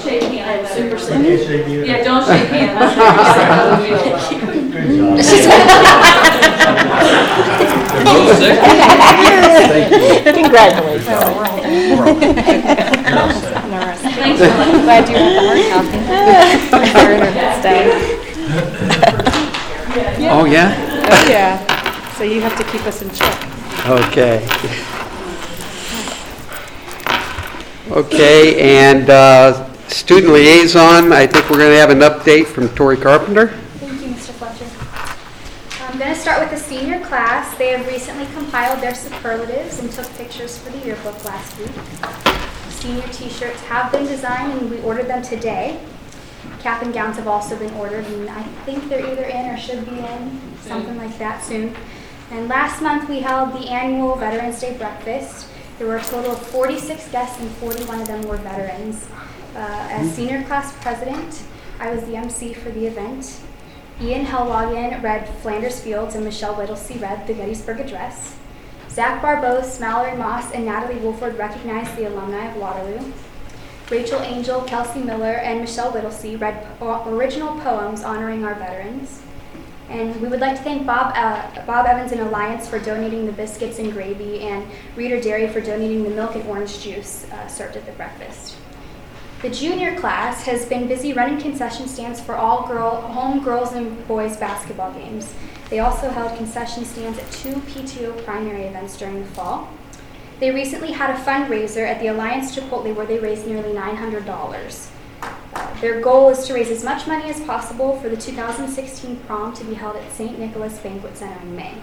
Shake hands. Super sick. Can't shake you. Yeah, don't shake hands. Good job. Congratulations. Thanks for letting me. Glad you have the hard copy. For internet stuff. Oh, yeah? Oh, yeah. So you have to keep us in check. Okay. Okay, and student liaison, I think we're going to have an update from Tori Carpenter. Thank you, Mr. Fletcher. I'm going to start with the senior class. They have recently compiled their superlatives and took pictures for the yearbook last week. Senior t-shirts have been designed and we ordered them today. Cap and gowns have also been ordered and I think they're either in or should be in, something like that soon. And last month we held the annual Veterans Day breakfast. There were a total of 46 guests and 41 of them were veterans. As senior class president, I was the MC for the event. Ian Hellwagen read Flanders Fields and Michelle Whittlesey read the Gettysburg Address. Zach Barbos, Mallory Moss, and Natalie Wolford recognized the alumni of Waterloo. Rachel Angel, Kelsey Miller, and Michelle Whittlesey read original poems honoring our veterans. And we would like to thank Bob Evans and Alliance for donating the biscuits and gravy, and Reader Dairy for donating the milk and orange juice served at the breakfast. The junior class has been busy running concession stands for all home girls and boys basketball games. They also held concession stands at 2 PTO primary events during the fall. They recently had a fundraiser at the Alliance Chipotle where they raised nearly $900. Their goal is to raise as much money as possible for the 2016 prom to be held at St. Nicholas Banquet Center in May.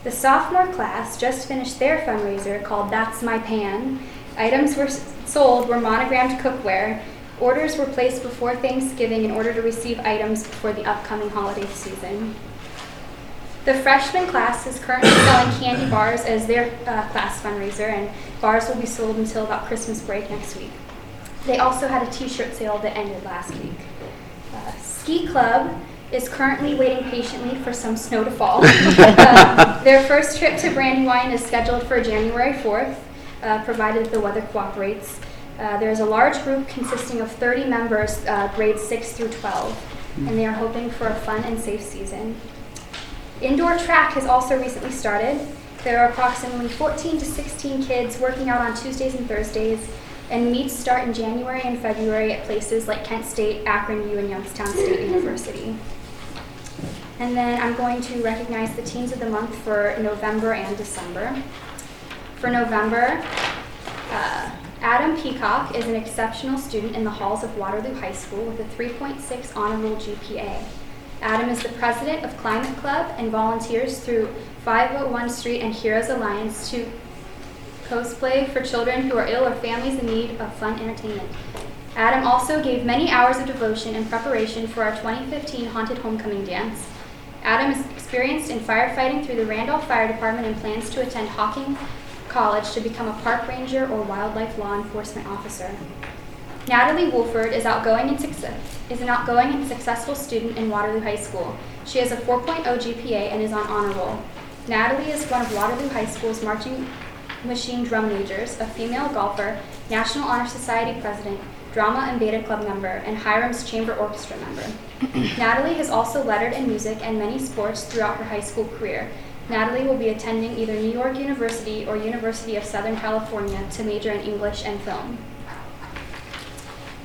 The sophomore class just finished their fundraiser called That's My Pan. Items sold were monogrammed cookware. Orders were placed before Thanksgiving in order to receive items for the upcoming holiday season. The freshman class is currently selling candy bars as their class fundraiser, and bars will be sold until about Christmas break next week. They also had a t-shirt sale that ended last week. Ski Club is currently waiting patiently for some snow to fall. Their first trip to Brandywine is scheduled for January 4th, provided the weather cooperates. There is a large group consisting of 30 members, grades 6 through 12, and they are hoping for a fun and safe season. Indoor track has also recently started. There are approximately 14 to 16 kids working out on Tuesdays and Thursdays, and meets start in January and February at places like Kent State, Akron U, and Youngstown State University. And then I'm going to recognize the Teens of the Month for November and December. For November, Adam Peacock is an exceptional student in the halls of Waterloo High School with a 3.6 honor roll GPA. Adam is the president of Climate Club and volunteers through 501 Street and Heroes Alliance to cosplay for children who are ill or families in need of fun entertainment. Adam also gave many hours of devotion in preparation for our 2015 Haunted Homecoming Dance. Adam is experienced in firefighting through the Randolph Fire Department and plans to attend Hawking College to become a park ranger or wildlife law enforcement officer. Natalie Wolford is an outgoing and successful student in Waterloo High School. She has a 4.0 GPA and is on honor roll. Natalie is one of Waterloo High School's marching machine drum majors, a female golfer, National Honor Society president, drama and beta club member, and Hiram's chamber orchestra member. Natalie has also lettered in music and many sports throughout her high school career. Natalie will be attending either New York University or University of Southern California to major in English and film.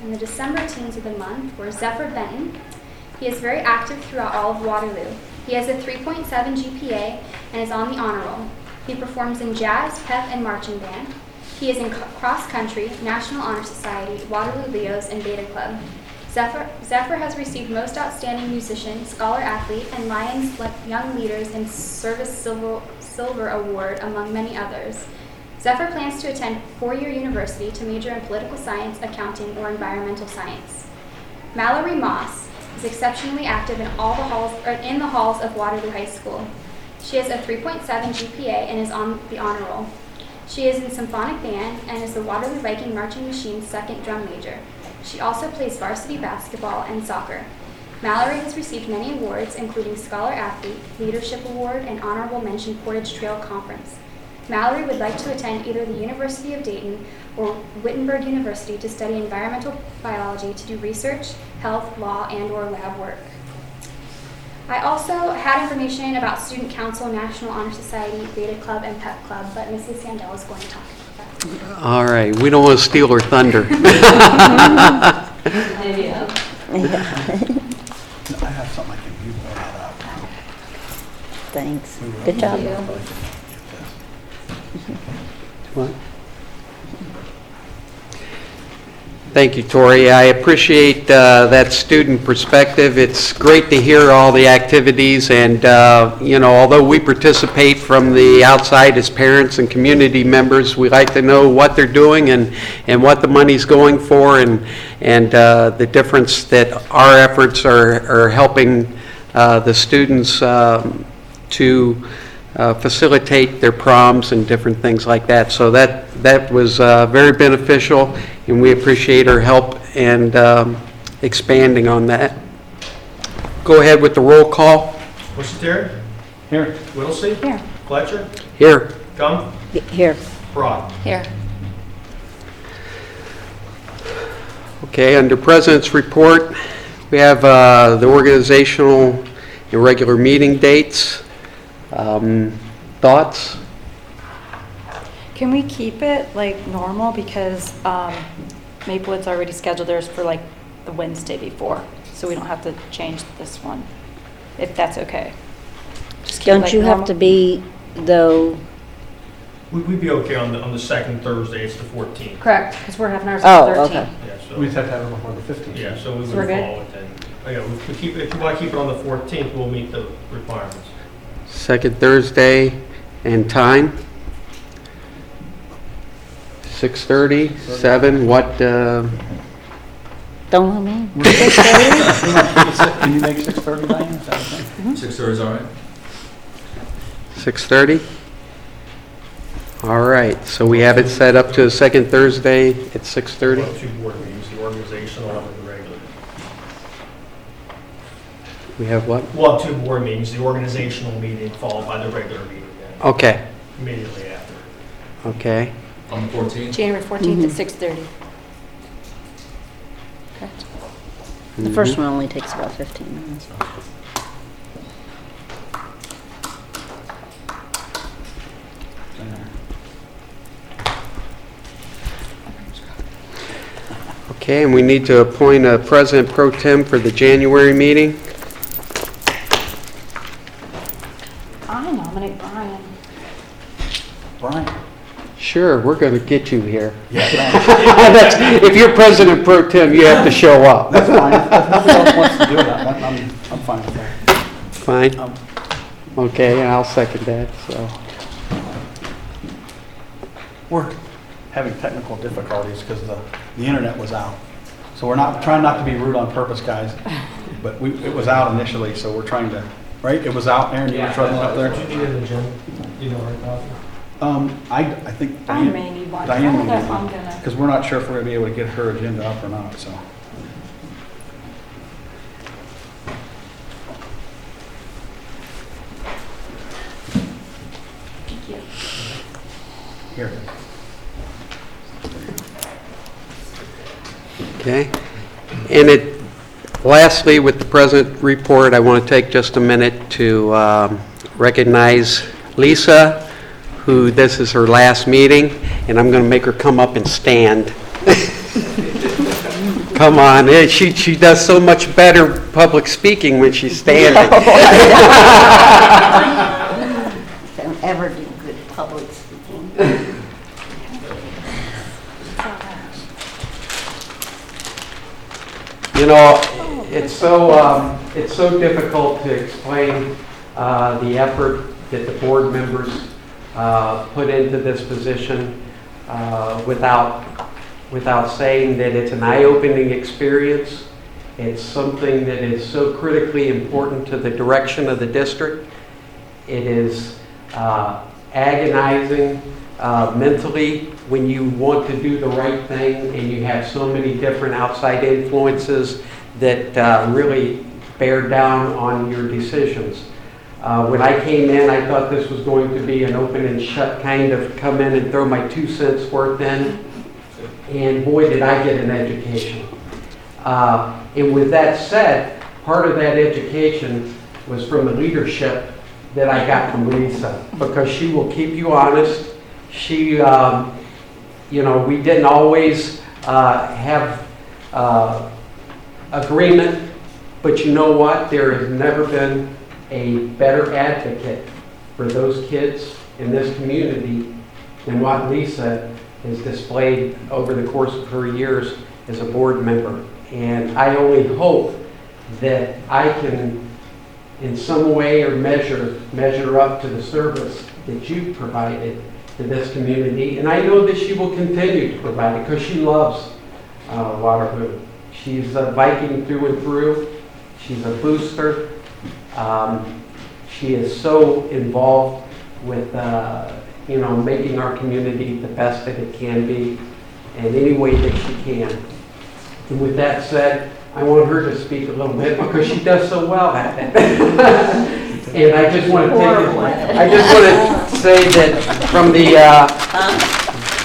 And the December Teens of the Month were Zephyr Benton. He is very active throughout all of Waterloo. He has a 3.7 GPA and is on the honor roll. He performs in jazz, pep, and marching band. He is in cross country, National Honor Society, Waterloo Leos, and Beta Club. Zephyr has received Most Outstanding Musician, Scholar Athlete, and Lions Young Leaders in Service Silver Award, among many others. Zephyr plans to attend four-year university to major in political science, accounting, or environmental science. Mallory Moss is exceptionally active in the halls of Waterloo High School. She has a 3.7 GPA and is on the honor roll. She is in symphonic band and is the Waterloo Viking Marching Machine's second drum major. She also plays varsity basketball and soccer. Mallory has received many awards, including Scholar Athlete, Leadership Award, and Honorable Mention Portage Trail Conference. Mallory would like to attend either the University of Dayton or Wittenberg University to study environmental biology to do research, health, law, and/or lab work. I also had information about Student Council, National Honor Society, Beta Club, and Pep Club, but Mrs. Sandell is going to talk about that. All right, we don't want to steal her thunder. Maybe. I have something I can use that out. Thanks. Good job. What? Thank you, Tori. I appreciate that student perspective. It's great to hear all the activities, and although we participate from the outside as parents and community members, we like to know what they're doing and what the money's going for, and the difference that our efforts are helping the students to facilitate their proms and different things like that. So that was very beneficial, and we appreciate her help and expanding on that. Go ahead with the roll call. Terry? Here. Whittlesey? Here. Fletcher? Here. Gump? Here. Broad? Here. Okay, under President's Report, we have the organizational and regular meeting dates. Thoughts? Can we keep it like normal, because Maplewood's already scheduled theirs for like the Wednesday before, so we don't have to change this one, if that's okay. Just keep it Don't like you have normal. to be, though? We'd be okay on the second Thursday, it's the 14th. Correct, because we're having ours on the 13th. Okay. Yeah, so, We just have to have it before the 15th. yeah, so we So would we're good? follow it then. If you want to keep it on the 14th, we'll meet the requirements. Second Thursday and time? 6:30, 7, what? Don't let me. Can you make 6:30, Diane? Is that okay? 6:30 is all right? 6:30? All right, so we have it set up to the second Thursday at 6:30? We'll have two board meetings, the organizational and the regular. We have what? We'll have two board meetings, the organizational meeting followed by the regular meeting then, Okay, immediately after. okay. On the 14th? January 14th at 6:30. Correct. The first one only takes about 15 minutes. Okay, and we need to appoint a president pro tem for the January meeting. I nominate Brian. Brian? Sure, we're going to get you here. Yeah. If you're president pro tem, you have to show up. That's fine. If nobody else wants to do it, I'm fine with that. Fine? Okay, and I'll second that, so. We're having technical difficulties because the internet was out. So we're trying not to be rude on purpose, guys. But it was out initially, so we're trying to, right? It was out, Aaron, you were struggling up there? Do you need an agenda? Do you know our copy? I think I may need one. Diane I don't may know if need I'm one. gonna. Because we're not sure if we're going to be able to get her agenda up or not, so. Thank you. Here. Okay. And lastly, with the present report, I want to take just a minute to recognize Lisa, who this is her last meeting, and I'm going to make her come up and stand. Come on, she does so much better public speaking when she's standing. Don't ever do good public speaking. You know, it's so difficult to explain the effort that the board members put into this position without saying that it's an eye-opening experience. It's something that is so critically important to the direction of the district. It is agonizing mentally when you want to do the right thing and you have so many different outside influences that really bear down on your decisions. When I came in, I thought this was going to be an open and shut kind of come in and throw my 2 cents worth in, and boy, did I get an education. And with that said, part of that education was from the leadership that I got from Lisa, because she will keep you honest. She, you know, we didn't always have agreement, but you know what? There has never been a better advocate for those kids in this community than what Lisa has displayed over the course of her years as a board member. And I only hope that I can, in some way or measure up to the service that you've provided to this community. And I know that she will continue to provide it because she loves Waterloo. She's a Viking through and through. She's a booster. She is so involved with, you know, making our community the best that it can be in any way that she can. And with that said, I want her to speak a little bit because she does so well at it. And I just want to say that from the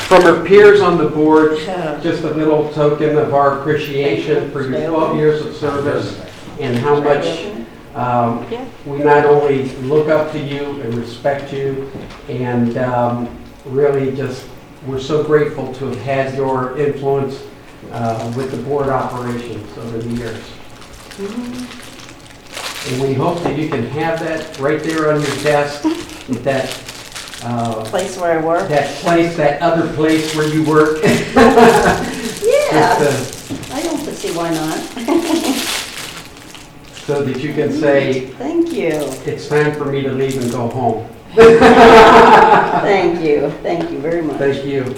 from her peers on the board, just a little token of our appreciation for your 12 years of service and how much we not only look up to you and respect you, and really just we're so grateful to have had your influence with the board operations over the years. And we hope that you can have that right there on your desk, that Place where I work. that place, that other place where you work. Yeah, Just, I don't see why not. so that you can say, Thank you. it's time for me to leave and go home. Thank you very much. Thank you.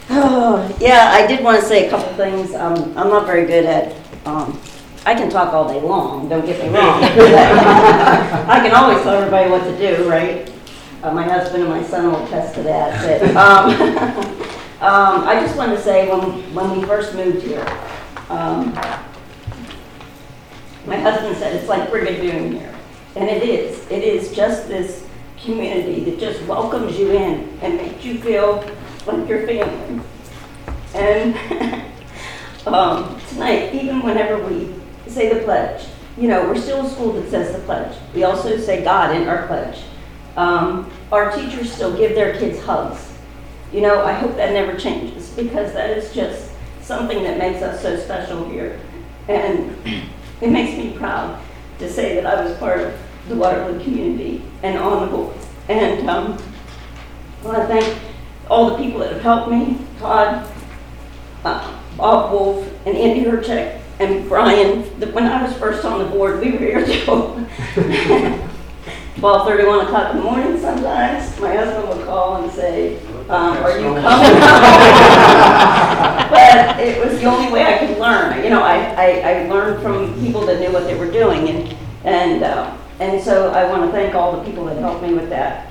Oh, yeah, I did want to say a couple things. I'm not very good at, I can talk all day long, don't get me wrong. But I can always tell everybody what to do, right? My husband and my son will attest to that. But, I just wanted to say, when we first moved here, my husband said it's like Brigadoon here. And it is. It is just this community that just welcomes you in and makes you feel like your family. And tonight, even whenever we say the pledge, you know, we're still a school that says the pledge. We also say God in our pledge. Our teachers still give their kids hugs. You know, I hope that never changes, because that is just something that makes us so special here. And it makes me proud to say that I was part of the Waterloo community and on the board. And I want to thank all the people that have helped me, Todd, Bob Wolf, and Andy Herchek, and Brian. When I was first on the board, we were here till 12:30, 1 o'clock in the morning sometimes. My husband would call and say, are you coming? But it was the only way I could learn. You know, I learned from people that knew what they were doing. And so I want to thank all the people that helped me with that.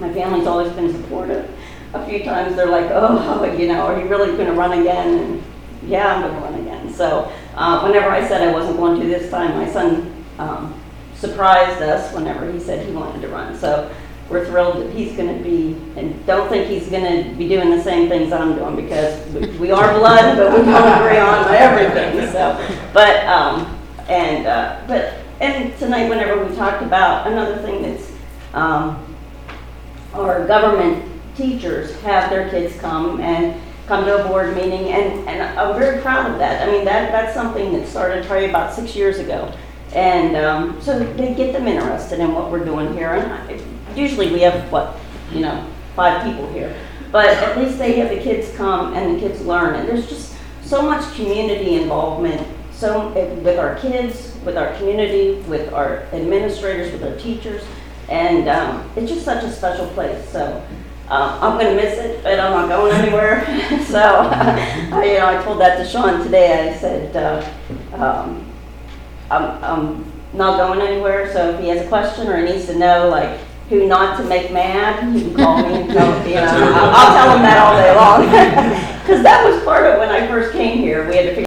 My family's always been supportive. A few times they're like, oh, you know, are you really going to run again? And yeah, I'm going to run again. So whenever I said I wasn't going to this time, my son surprised us whenever he said he wanted to run. So we're thrilled that he's going to be, and don't think he's going to be doing the same things I'm doing, because we are blood, but we don't agree on everything. So, and tonight, whenever we talked about another thing that's our government teachers have their kids come to a board meeting, and I'm very proud of that. I mean, that's something that started probably about 6 years ago. And so they get them interested in what we're doing here. And usually we have, 5 people here. But at least they have the kids come and the kids learn. And there's just so much community involvement with our kids, with our community, with our administrators, with our teachers. And it's just such a special place. So I'm going to miss it, but I'm not going anywhere. So I told that to Sean today. I said, I'm not going anywhere, so if he has a question or he needs to know, like, who not to make mad, he can call me and tell me, I'll tell him that all day long. Because that was part of when I first came here. We had to figure